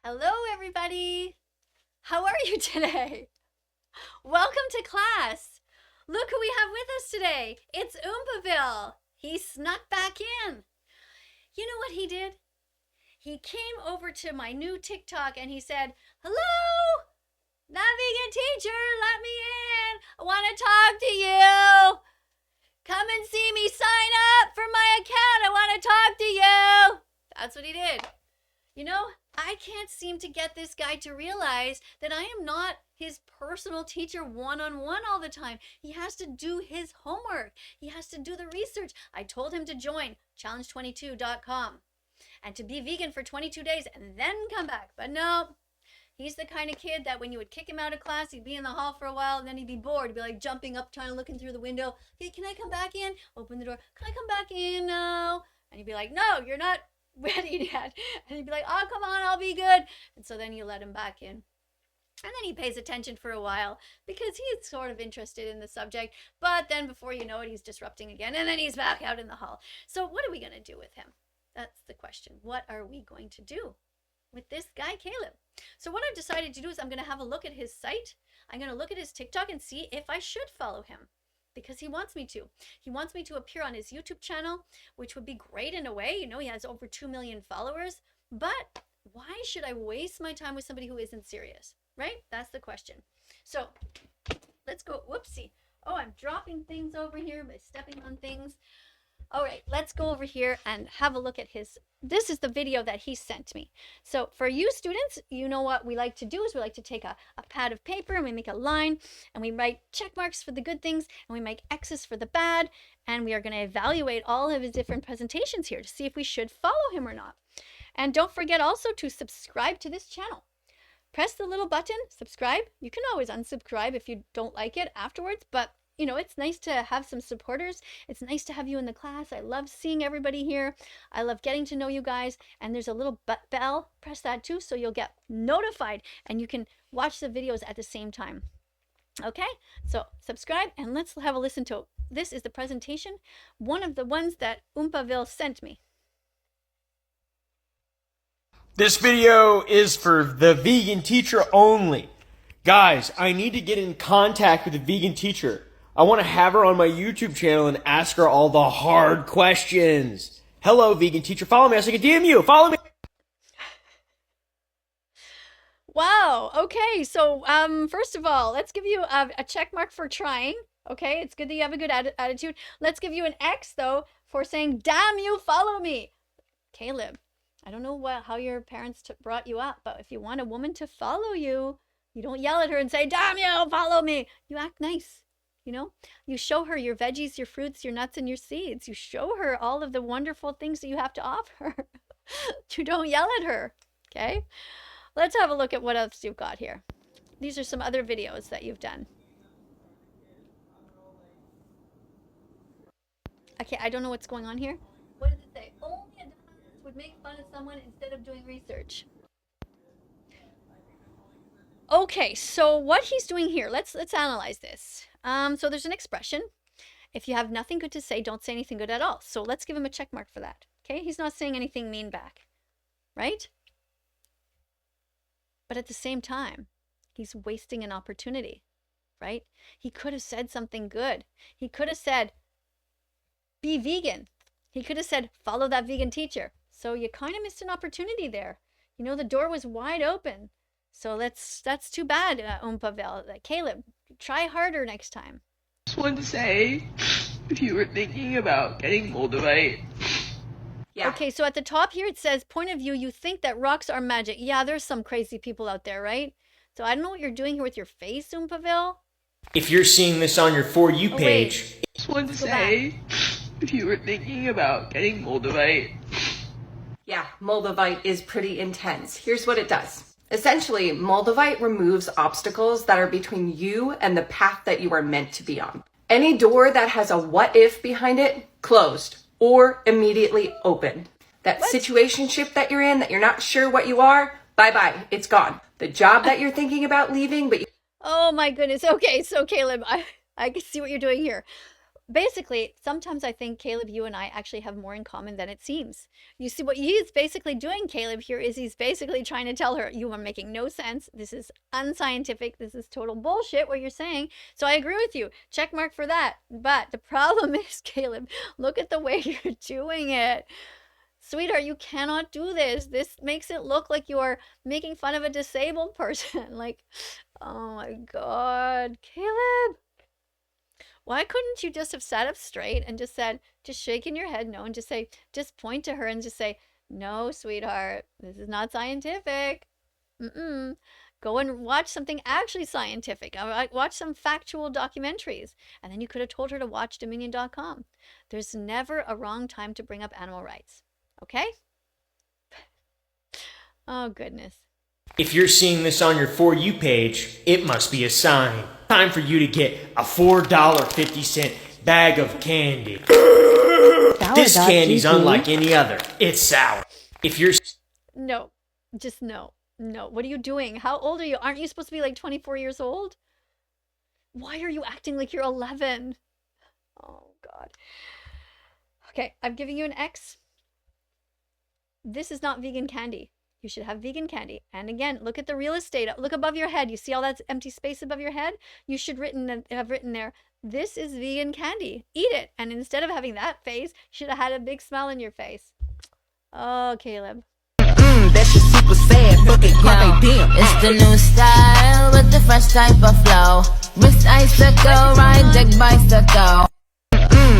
Hello, everybody. How are you today? Welcome to class. Look who we have with us today. It's Oompaville. He snuck back in. You know what he did? He came over to my new TikTok and he said, "Hello, that vegan teacher, let me in. I want to talk to you. Come and see me. Sign up for my account. I want to talk to you." That's what he did. You know, I can't seem to get this guy to realize that I am not his personal teacher one-on-one all the time. He has to do his homework. He has to do the research. I told him to join challenge22.com and to be vegan for 22 days and then come back. But no, he's the kind of kid that when you would kick him out of class, he'd be in the hall for a while and then he'd be bored. He'd be like jumping up, trying to look in through the window. "Hey, can I come back in?" Open the door. "Can I come back in now?" And he'd be like, "No, you're not ready yet." And he'd be like, "Oh, come on, I'll be good." And so then you let him back in. And then he pays attention for a while because he's sort of interested in the subject. But then before you know it, he's disrupting again. And then he's back out in the hall. So what are we going to do with him? That's the question. What are we going to do with this guy, Caleb? So what I've decided to do is I'm going to have a look at his site. I'm going to look at his TikTok and see if I should follow him, because he wants me to. He wants me to appear on his YouTube channel, which would be great in a way. You know, he has over 2 million followers. But why should I waste my time with somebody who isn't serious, right? That's the question. So let's go. Whoopsie. Oh, I'm dropping things over here by stepping on things. All right, let's go over here and have a look at this is the video that he sent me. So for you students, you know what we like to do is we like to take a pad of paper and we make a line and we write check marks for the good things and we make X's for the bad. And we are going to evaluate all of his different presentations here to see if we should follow him or not. And don't forget also to subscribe to this channel. Press the little button, subscribe. You can always unsubscribe if you don't like it afterwards, but you know, it's nice to have some supporters. It's nice to have you in the class. I love seeing everybody here. I love getting to know you guys. And there's a little bell. Press that too so you'll get notified and you can watch the videos at the same time. Okay, so subscribe and let's have a listen to it. This is the presentation, one of the ones that Oompaville sent me. This video is for the vegan teacher only. Guys, I need to get in contact with the vegan teacher. I want to have her on my YouTube channel and ask her all the hard questions. Hello, vegan teacher. Follow me. I can DM you. Follow me. Wow. Okay. So, first of all, let's give you a check mark for trying. Okay. It's good that you have a good attitude. Let's give you an X, though, for saying, "Damn you, follow me." Caleb, I don't know how your parents brought you up, but if you want a woman to follow you, you don't yell at her and say, "Damn you, follow me." You act nice. You know, you show her your veggies, your fruits, your nuts, and your seeds. You show her all of the wonderful things that you have to offer. You don't yell at her. Okay. Let's have a look at what else you've got here. These are some other videos that you've done. Okay, I don't know what's going on here. What does it say? Only a dumbass would make fun of someone instead of doing research. Okay, so what he's doing here, let's analyze this. So there's an expression. If you have nothing good to say, don't say anything good at all. So let's give him a check mark for that. Okay, he's not saying anything mean back, right? But at the same time, he's wasting an opportunity, right? He could have said something good. He could have said, "Be vegan." He could have said, "Follow that vegan teacher." So you kind of missed an opportunity there. You know, the door was wide open. So that's too bad, Oompaville. Caleb, try harder next time. Just wanted to say, if you were thinking about getting Multivite. Yeah. Okay, so at the top here it says, point of view, you think that rocks are magic. Yeah, there's some crazy people out there, right? So I don't know what you're doing here with your face, Oompaville. If you're seeing this on your For You page. Just wanted to say, if you were thinking about getting Multivite. Yeah, Multivite is pretty intense. Here's what it does. Essentially, Multivite removes obstacles that are between you and the path that you are meant to be on. Any door that has a what if behind it, closed or immediately open. That situationship that you're in, that you're not sure what you are, bye-bye, it's gone. The job that you're thinking about leaving, but Oh my goodness. Okay, so Caleb, I can see what you're doing here. basically, sometimes I think, Caleb, you and I actually have more in common than it seems. You see, what he's basically doing, Caleb, here is he's basically trying to tell her, you are making no sense. This is unscientific. This is total bullshit what you're saying. So I agree with you. Check mark for that. But the problem is, Caleb, look at the way you're doing it. Sweetheart, you cannot do this. This makes it look like you are making fun of a disabled person. Like, oh my God, Caleb. Why couldn't you just have sat up straight and just said, just shaking your head no, and just say, just point to her and just say, no, sweetheart, this is not scientific. Go and watch something actually scientific. Watch some factual documentaries. And then you could have told her to watch Dominion.com. There's never a wrong time to bring up animal rights. Okay? Oh, goodness. If you're seeing this on your For You page, it must be a sign. Time for you to get a $4.50 bag of candy. This candy's unlike any other. It's sour. If you're... No. Just no. No. What are you doing? How old are you? Aren't you supposed to be like 24 years old? Why are you acting like you're 11? Oh, God. Okay, I'm giving you an X. This is not vegan candy. You should have vegan candy. And again, look at the real estate. Look above your head. You see all that empty space above your head? You should have written there, this is vegan candy. Eat it. And instead of having that face, you should have had a big smile on your face. Oh, Caleb. That's just super sad. Fucking damn. It's the new style with the fresh type of flow. Wrist icicle, ride deck bicycle.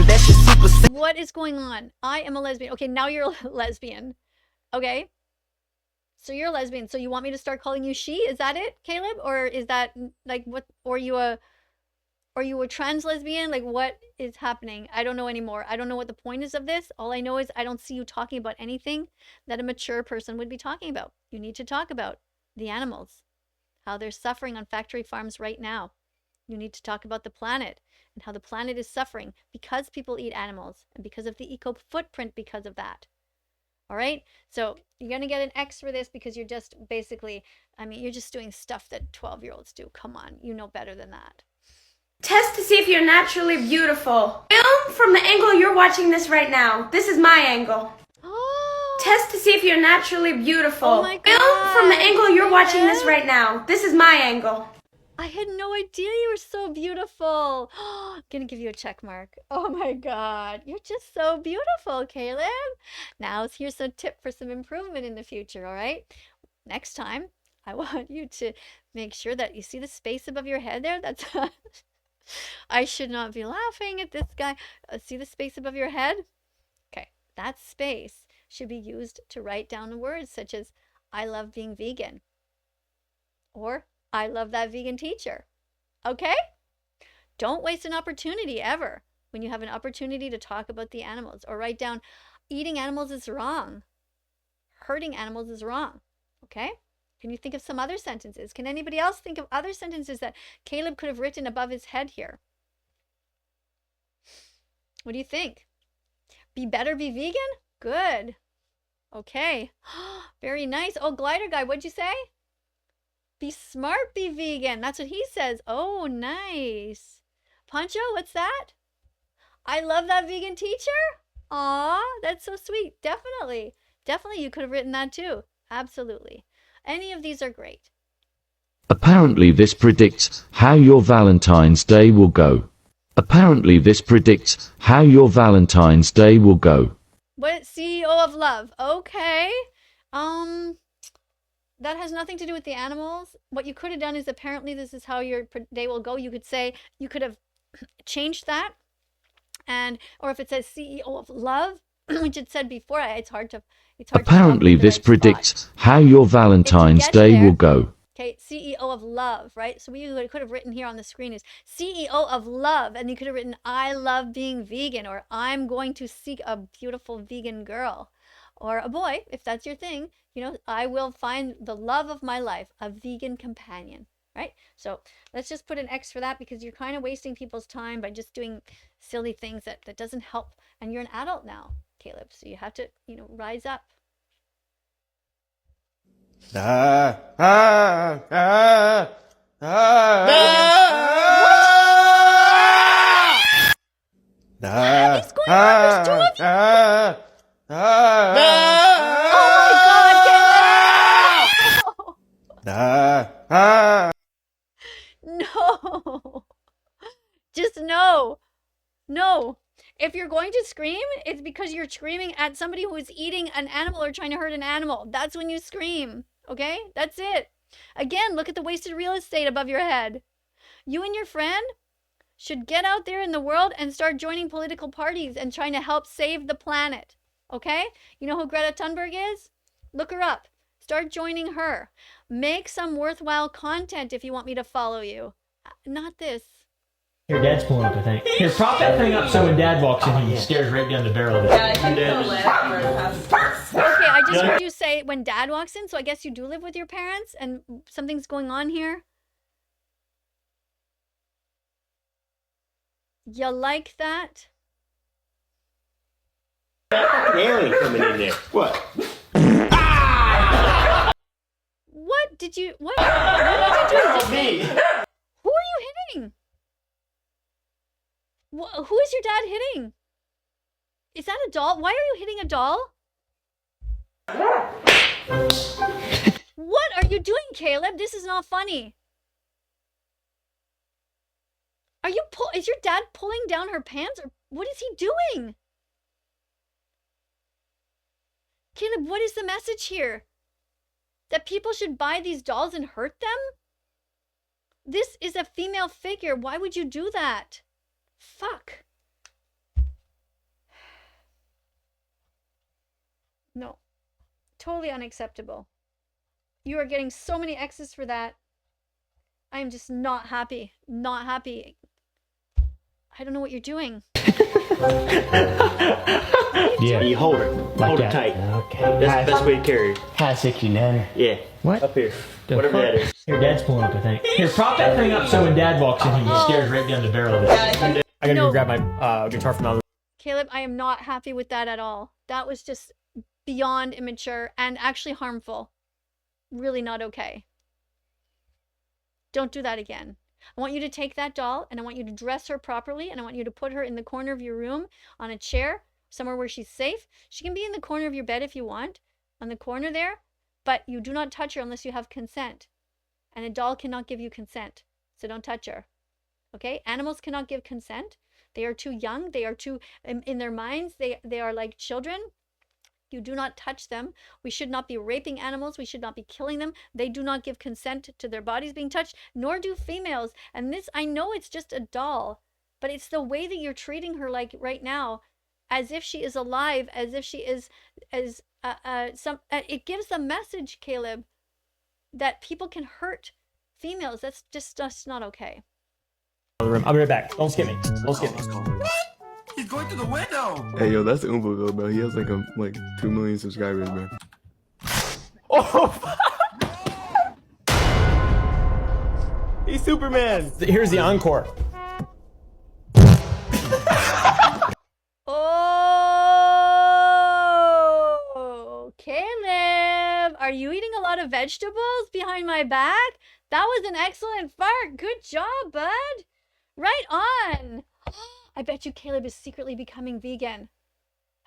That's just super sad. What is going on? I am a lesbian. Okay, now you're a lesbian. Okay? So you're a lesbian. So you want me to start calling you she? Is that it, Caleb? Or is that like what? Or are you a trans lesbian? Like what is happening? I don't know anymore. I don't know what the point is of this. All I know is I don't see you talking about anything that a mature person would be talking about. You need to talk about the animals, how they're suffering on factory farms right now. You need to talk about the planet and how the planet is suffering because people eat animals and because of the eco footprint because of that. All right, so you're going to get an X for this because you're just basically, I mean, you're just doing stuff that 12-year-olds do. Come on, you know better than that. Test to see if you're naturally beautiful. Film from the angle you're watching this right now. This is my angle. Oh, Test to see if you're naturally beautiful. Oh my God. Film from the angle you're watching this right now. This is my angle. I had no idea you were so beautiful. I'm going to give you a check mark. Oh my God. You're just so beautiful, Caleb. Now here's a tip for some improvement in the future, all right? Next time, I want you to make sure that you see the space above your head there. That's... I should not be laughing at this guy. See the space above your head? Okay, that space should be used to write down words such as, I love being vegan. Or, I love that vegan teacher. Okay? Don't waste an opportunity ever when you have an opportunity to talk about the animals or write down, eating animals is wrong. Hurting animals is wrong. Okay? Can you think of some other sentences? Can anybody else think of other sentences that Caleb could have written above his head here? What do you think? Be better, be vegan? Good. Okay. Very nice. Oh, glider guy, what'd you say? Be smart, be vegan. That's what he says. Oh, nice. Pancho, what's that? I love that vegan teacher. Aw, that's so sweet. Definitely. Definitely you could have written that too. Absolutely. Any of these are great. Apparently this predicts how your Valentine's Day will go. Apparently this predicts how your Valentine's Day will go. What? CEO of love. Okay. That has nothing to do with the animals. What you could have done is apparently this is how your day will go. You could say, you could have changed that. Or if it says CEO of love, which it said before, it's hard to Apparently this predicts how your Valentine's Day will go. Okay, CEO of love, right? So we could have written here on the screen is CEO of love, and you could have written, I love being vegan, or I'm going to seek a beautiful vegan girl, or a boy, if that's your thing, you know, I will find the love of my life, a vegan companion, right? So let's just put an X for that because you're kind of wasting people's time by just doing silly things that doesn't help, and you're an adult now, Caleb, so you have to, you know, rise up. What is going on? There's two of you. Oh my God, no. Just no. No. If you're going to scream, it's because you're screaming at somebody who is eating an animal or trying to hurt an animal. That's when you scream. Okay? That's it. Again, look at the wasted real estate above your head. You and your friend should get out there in the world and start joining political parties and trying to help save the planet. Okay? You know who Greta Thunberg is? Look her up. Start joining her. Make some worthwhile content if you want me to follow you. Not this. Your dad's pulling up, I think. Here, prop that thing up so when Dad walks in, he stares right down the barrel of it. Yeah, I think the left where it passes. Okay, I just heard you say when Dad walks in, so I guess you do live with your parents and something's going on here. You like that? Alien coming in there. What? What did you do? Me. Who are you hitting? Who is your dad hitting? Is that a doll? Why are you hitting a doll? What are you doing, Caleb? This is not funny. Is your dad pulling down her pants, or what is he doing? Caleb, what is the message here? That people should buy these dolls and hurt them? This is a female figure. Why would you do that? Fuck. No. Totally unacceptable. You are getting so many X's for that. I am just not happy. Not happy. I don't know what you're doing. Yeah. You hold her. Like Hold her that. tight. Okay. That's the best way to carry her. High 69. Yeah. What? Up here. The Whatever fuck? that is. Your dad's pulling up, I think. Here, prop that thing up so when Dad walks in, he stares right down the barrel of it. I gotta go grab my guitar from the Caleb, I am not happy with that at all. That was just beyond immature and actually harmful. Really not okay. Don't do that again. I want you to take that doll and I want you to dress her properly and I want you to put her in the corner of your room on a chair, somewhere where she's safe. She can be in the corner of your bed if you want, on the corner there, but you do not touch her unless you have consent. And a doll cannot give you consent, so don't touch her. Okay? Animals cannot give consent. They are too young. They are too, in their minds, they are like children. You do not touch them. We should not be raping animals. We should not be killing them. They do not give consent to their bodies being touched, nor do females. And this, I know it's just a doll, but it's the way that you're treating her like right now, as if she is alive, as if she is, it gives a message, Caleb, that people can hurt females. That's just not okay. room. I'll be right back. Don't skip me. Don't skip me. He's going through the window. Hey yo, that's Oompaville, bro. He has like 2 million subscribers, bro. Oh, he's Superman. Here's the encore. Oh, Caleb, are you eating a lot of vegetables behind my back? That was an excellent fart. Good job, bud. Right on. I bet you Caleb is secretly becoming vegan.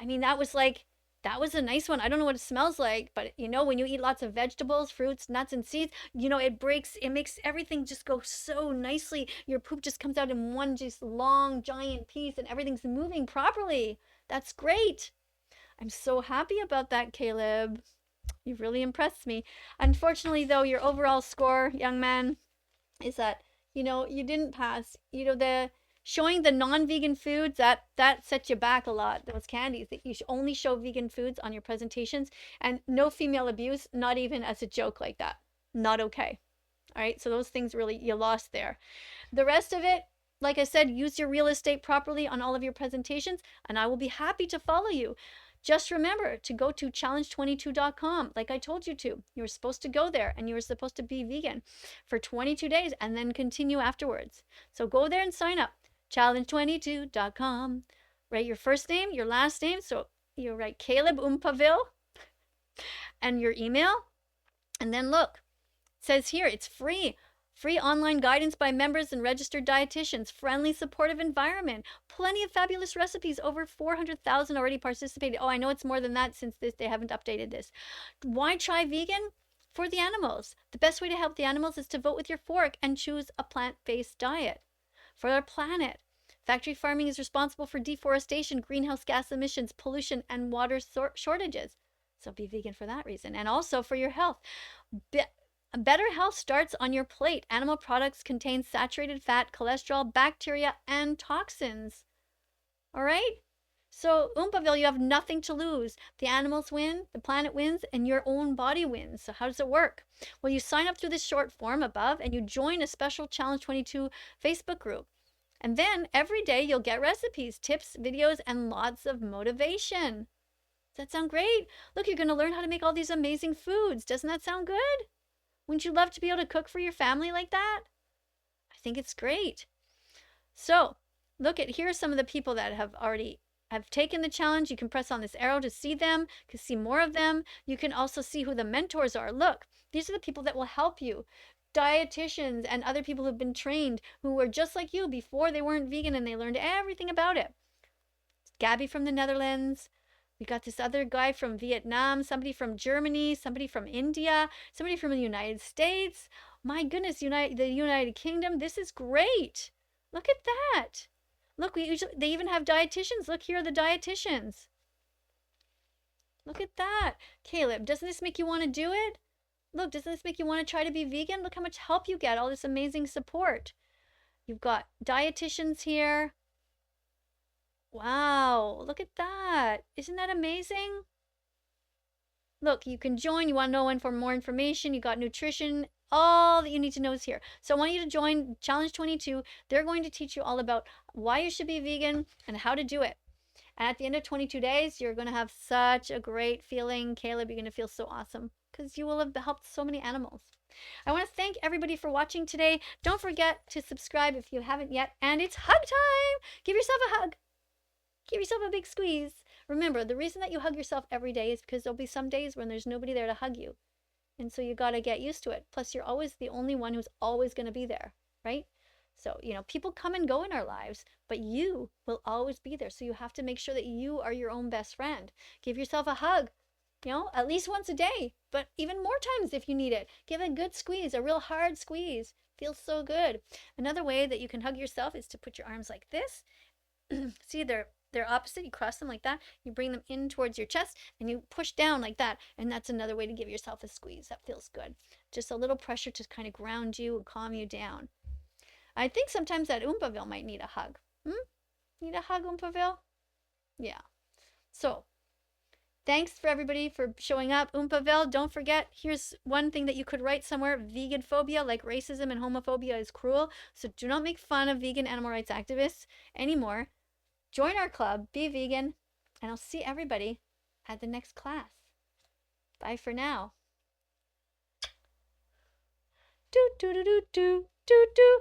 I mean, that was a nice one. I don't know what it smells like, but you know, when you eat lots of vegetables, fruits, nuts, and seeds, you know, it makes everything just go so nicely. Your poop just comes out in one just long, giant piece and everything's moving properly. That's great. I'm so happy about that, Caleb. You've really impressed me. Unfortunately, though, your overall score, young man, is that, you know, you didn't pass. You know, showing the non-vegan foods, that sets you back a lot. Those candies, that you should only show vegan foods on your presentations, and no female abuse, not even as a joke like that. Not okay. All right, so those things really, you lost there. The rest of it, like I said, use your real estate properly on all of your presentations, and I will be happy to follow you. Just remember to go to challenge22.com like I told you to. You were supposed to go there and you were supposed to be vegan for 22 days and then continue afterwards. So go there and sign up. Challenge22.com. Write your first name, your last name. So you write Caleb Oompaville and your email. And then look, it says here it's free. Free online guidance by members and registered dietitians. Friendly, supportive environment. Plenty of fabulous recipes. Over 400,000 already participated. Oh, I know it's more than that since they haven't updated this. Why try vegan? For the animals. The best way to help the animals is to vote with your fork and choose a plant-based diet. For our planet. Factory farming is responsible for deforestation, greenhouse gas emissions, pollution, and water shortages. So be vegan for that reason. And also for your health. Better health starts on your plate. Animal products contain saturated fat, cholesterol, bacteria, and toxins. All right? So, Oompaville, you have nothing to lose. The animals win, the planet wins, and your own body wins. So how does it work? Well, you sign up through this short form above, and you join a special Challenge 22 Facebook group. And then every day you'll get recipes, tips, videos, and lots of motivation. Does that sound great? Look, you're going to learn how to make all these amazing foods. Doesn't that sound good? Wouldn't you love to be able to cook for your family like that? I think it's great. So, look at, here are some of the people that have taken the challenge. You can press on this arrow to see them, to see more of them. You can also see who the mentors are. Look, these are the people that will help you. Dietitians and other people who've been trained, who were just like you before they weren't vegan and they learned everything about it. Gabby from the Netherlands. We got this other guy from Vietnam, somebody from Germany, somebody from India, somebody from the United States. My goodness, the United Kingdom. This is great. Look at that. Look, they even have dietitians. Look, here are the dietitians. Look at that. Caleb, doesn't this make you want to do it? Look, doesn't this make you want to try to be vegan? Look how much help you get, all this amazing support. You've got dietitians here. Wow, look at that. Isn't that amazing? Look, you can join. You want to know for more information. You got nutrition. All that you need to know is here. So I want you to join Challenge 22. They're going to teach you all about why you should be vegan and how to do it. And at the end of 22 days, you're going to have such a great feeling. Caleb, you're going to feel so awesome because you will have helped so many animals. I want to thank everybody for watching today. Don't forget to subscribe if you haven't yet. And it's hug time. Give yourself a hug. Give yourself a big squeeze. Remember, the reason that you hug yourself every day is because there'll be some days when there's nobody there to hug you. And so you got to get used to it. Plus, you're always the only one who's always going to be there, right? So, people come and go in our lives, but you will always be there. So you have to make sure that you are your own best friend. Give yourself a hug, at least once a day, but even more times if you need it. Give a good squeeze, a real hard squeeze. Feels so good. Another way that you can hug yourself is to put your arms like this. See, they're opposite. You cross them like that. You bring them in towards your chest and you push down like that. And that's another way to give yourself a squeeze. That feels good. Just a little pressure to kind of ground you and calm you down. I think sometimes that Oompaville might need a hug. Need a hug, Oompaville? Yeah. So, thanks for everybody for showing up. Oompaville, don't forget, here's one thing that you could write somewhere. Vegan phobia, like racism and homophobia, is cruel. So do not make fun of vegan animal rights activists anymore. Join our club, be vegan, and I'll see everybody at the next class. Bye for now. Do do do do do do do.